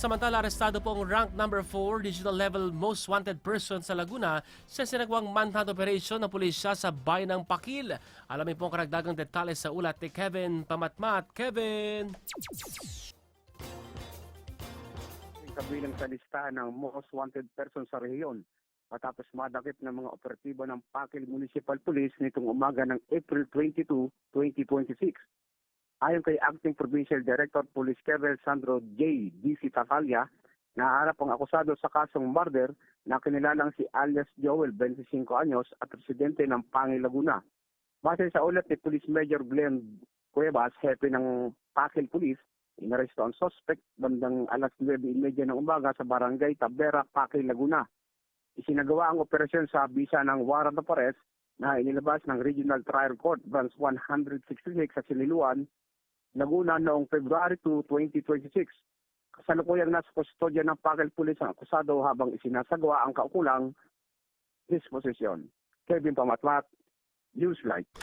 Samantala, arestado po ang rank number 4 digital level most wanted person sa Laguna sa sinagawang manhunt operation ng pulisya sa bayan ng Pakil. Alamin po ang karagdagang detalye sa ulat ni Kevin Pamatmat. Kevin! Kabilang sa listahan ng most wanted person sa rehiyon matapos madakip ng mga operatibo ng Pakil Municipal Police nitong umaga ng April 22, 2026. Ayon kay Acting Provincial Director Police Colonel Sandro J. D.C. Tacalia, naharap ang akusado sa kasong murder na kinilalang si alias Joel, 25 anyos at residente ng Pangil, Laguna. Base sa ulat ni Police Major Glenn Cuevas, hepe ng Pakil Police, inaresto ang suspect bandang alas 9:30 ng umaga sa barangay Tabera, Pakil, Laguna. Isinagawa ang operasyon sa bisa ng warrant of arrest na inilabas ng Regional Trial Court Branch 166 sa Siniluan, Laguna noong February 2, 2026. Kasalukuyang nasa kustodya ng Pakil Police ang akusado habang isinasagawa ang kaukulang disposisyon. Kevin Pamatmat, Newslight.